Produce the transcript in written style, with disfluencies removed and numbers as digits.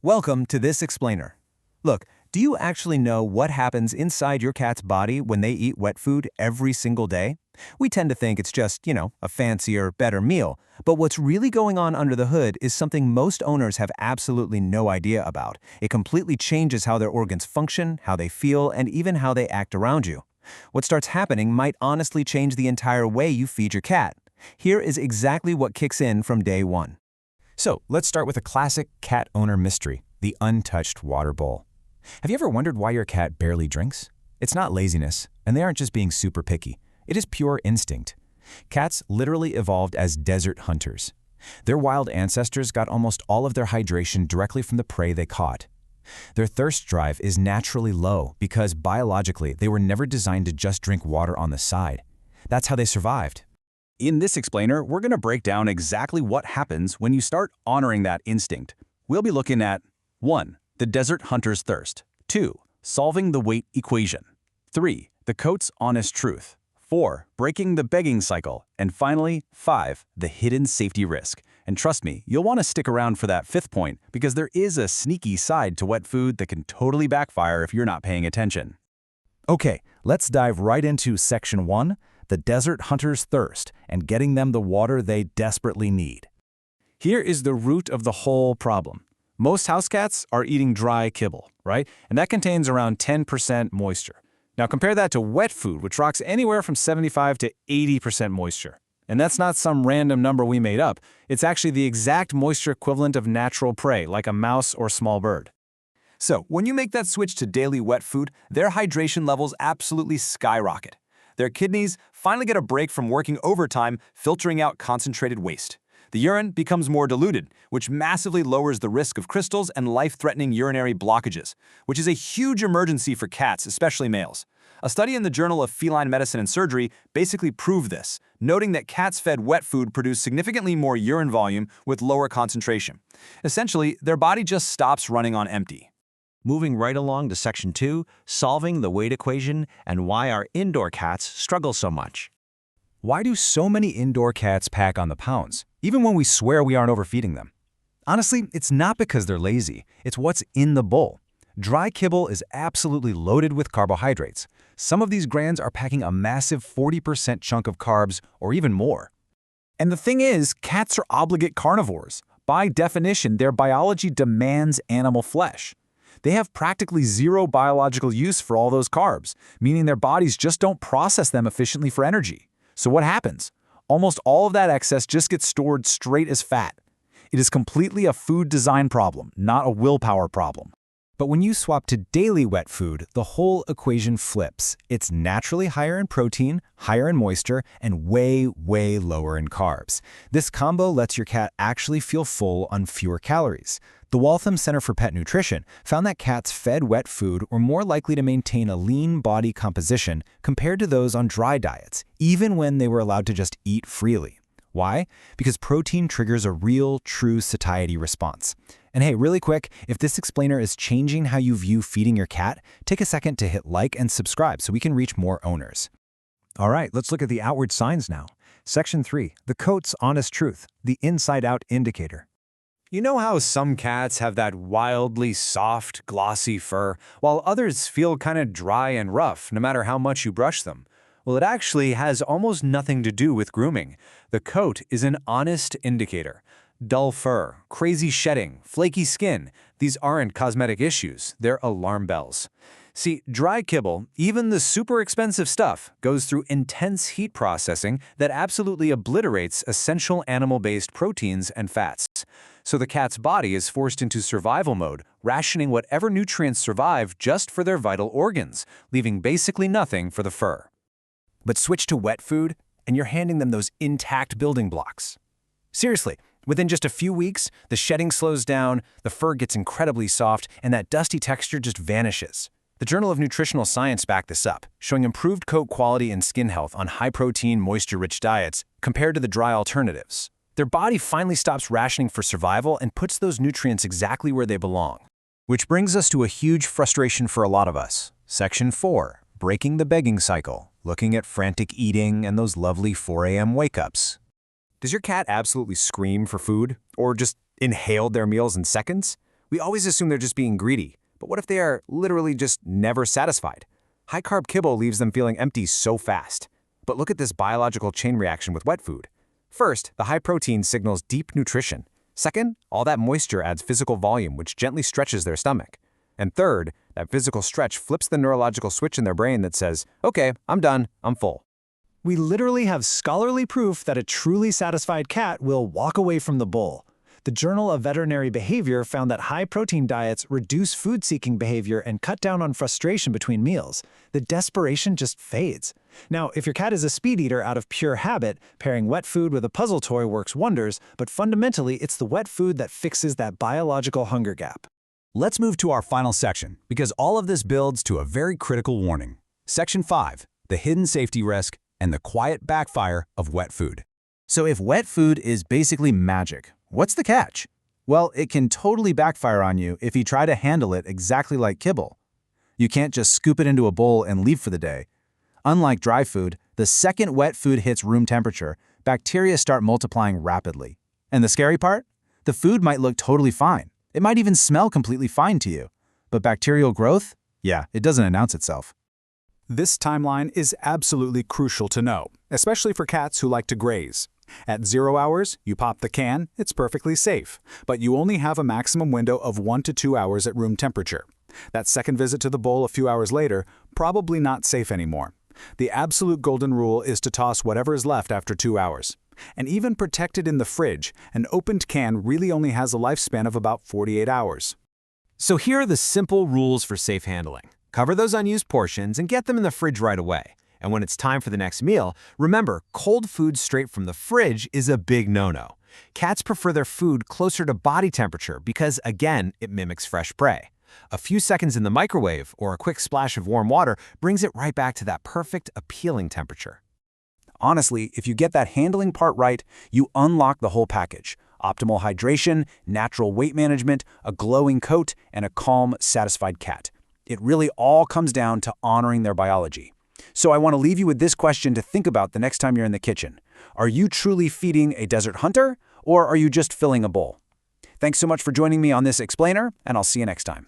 Welcome to this explainer. Look, do you actually know what happens inside your cat's body when they eat wet food every single day? We tend to think it's just, a fancier, better meal. But what's really going on under the hood is something most owners have absolutely no idea about. It completely changes how their organs function, how they feel, and even how they act around you. What starts happening might honestly change the entire way you feed your cat. Here is exactly what kicks in from day one. So let's start with a classic cat owner mystery, the untouched water bowl. Have you ever wondered why your cat barely drinks? It's not laziness, and they aren't just being super picky. It is pure instinct. Cats literally evolved as desert hunters. Their wild ancestors got almost all of their hydration directly from the prey they caught. Their thirst drive is naturally low because biologically they were never designed to just drink water on the side. That's how they survived. In this explainer, we're going to break down exactly what happens when you start honoring that instinct. We'll be looking at 1. The desert hunter's thirst. 2. Solving the weight equation. 3. The coat's honest truth. 4. Breaking the begging cycle. And finally, 5. The hidden safety risk. And trust me, you'll want to stick around for that 5th point because there is a sneaky side to wet food that can totally backfire if you're not paying attention. Okay, let's dive right into Section 1, the desert hunter's thirst, and getting them the water they desperately need. Here is the root of the whole problem. Most house cats are eating dry kibble, right? And that contains around 10% moisture. Now compare that to wet food, which rocks anywhere from 75 to 80% moisture. And that's not some random number we made up. It's actually the exact moisture equivalent of natural prey, like a mouse or small bird. So, when you make that switch to daily wet food, their hydration levels absolutely skyrocket. Their kidneys finally get a break from working overtime, filtering out concentrated waste. The urine becomes more diluted, which massively lowers the risk of crystals and life-threatening urinary blockages, which is a huge emergency for cats, especially males. A study in the Journal of Feline Medicine and Surgery basically proved this, noting that cats fed wet food produce significantly more urine volume with lower concentration. Essentially, their body just stops running on empty. Moving right along to Section 2, solving the weight equation and why our indoor cats struggle so much. Why do so many indoor cats pack on the pounds, even when we swear we aren't overfeeding them? Honestly, it's not because they're lazy, it's what's in the bowl. Dry kibble is absolutely loaded with carbohydrates. Some of these grains are packing a massive 40% chunk of carbs or even more. And the thing is, cats are obligate carnivores. By definition, their biology demands animal flesh. They have practically zero biological use for all those carbs, meaning their bodies just don't process them efficiently for energy. So what happens? Almost all of that excess just gets stored straight as fat. It is completely a food design problem, not a willpower problem. But when you swap to daily wet food, the whole equation flips. It's naturally higher in protein, higher in moisture, and way, way lower in carbs. This combo lets your cat actually feel full on fewer calories. The Waltham Center for Pet Nutrition found that cats fed wet food were more likely to maintain a lean body composition compared to those on dry diets, even when they were allowed to just eat freely. Why? Because protein triggers a real, true satiety response. And hey, really quick, if this explainer is changing how you view feeding your cat, take a second to hit like and subscribe so we can reach more owners. All right, let's look at the outward signs now. Section 3, the coat's honest truth, the inside-out indicator. You know how some cats have that wildly soft, glossy fur, while others feel kind of dry and rough no matter how much you brush them? Well, it actually has almost nothing to do with grooming. The coat is an honest indicator. Dull fur, crazy shedding, flaky skin, these aren't cosmetic issues, they're alarm bells. See, dry kibble, even the super expensive stuff, goes through intense heat processing that absolutely obliterates essential animal-based proteins and fats. So the cat's body is forced into survival mode, rationing whatever nutrients survive just for their vital organs, leaving basically nothing for the fur. But switch to wet food, and you're handing them those intact building blocks. Seriously, within just a few weeks, the shedding slows down, the fur gets incredibly soft, and that dusty texture just vanishes. The Journal of Nutritional Science backed this up, showing improved coat quality and skin health on high-protein, moisture-rich diets compared to the dry alternatives. Their body finally stops rationing for survival and puts those nutrients exactly where they belong. Which brings us to a huge frustration for a lot of us. Section 4, breaking the begging cycle, looking at frantic eating and those lovely 4 a.m. wake-ups. Does your cat absolutely scream for food, or just inhale their meals in seconds? We always assume they're just being greedy, but what if they are literally just never satisfied? High-carb kibble leaves them feeling empty so fast. But look at this biological chain reaction with wet food. First, the high protein signals deep nutrition. Second, all that moisture adds physical volume, which gently stretches their stomach. And third, that physical stretch flips the neurological switch in their brain that says, okay, I'm done, I'm full. We literally have scholarly proof that a truly satisfied cat will walk away from the bowl. The Journal of Veterinary Behavior found that high-protein diets reduce food-seeking behavior and cut down on frustration between meals. The desperation just fades. Now, if your cat is a speed eater out of pure habit, pairing wet food with a puzzle toy works wonders, but fundamentally, it's the wet food that fixes that biological hunger gap. Let's move to our final section, because all of this builds to a very critical warning. Section 5, the hidden safety risk and the quiet backfire of wet food. So if wet food is basically magic, what's the catch? Well, it can totally backfire on you if you try to handle it exactly like kibble. You can't just scoop it into a bowl and leave for the day. Unlike dry food, the second wet food hits room temperature, bacteria start multiplying rapidly. And the scary part? The food might look totally fine. It might even smell completely fine to you. But bacterial growth? Yeah, it doesn't announce itself. This timeline is absolutely crucial to know, especially for cats who like to graze. At 0 hours, you pop the can, it's perfectly safe, but you only have a maximum window of 1 to 2 hours at room temperature. That second visit to the bowl a few hours later, probably not safe anymore. The absolute golden rule is to toss whatever is left after 2 hours. And even protected in the fridge, an opened can really only has a lifespan of about 48 hours. So here are the simple rules for safe handling. Cover those unused portions and get them in the fridge right away. And when it's time for the next meal, remember, cold food straight from the fridge is a big no-no. Cats prefer their food closer to body temperature because, again, it mimics fresh prey. A few seconds in the microwave or a quick splash of warm water brings it right back to that perfect, appealing temperature. Honestly, if you get that handling part right, you unlock the whole package. Optimal hydration, natural weight management, a glowing coat, and a calm, satisfied cat. It really all comes down to honoring their biology. So I want to leave you with this question to think about the next time you're in the kitchen. Are you truly feeding a desert hunter, or are you just filling a bowl? Thanks so much for joining me on this explainer, and I'll see you next time.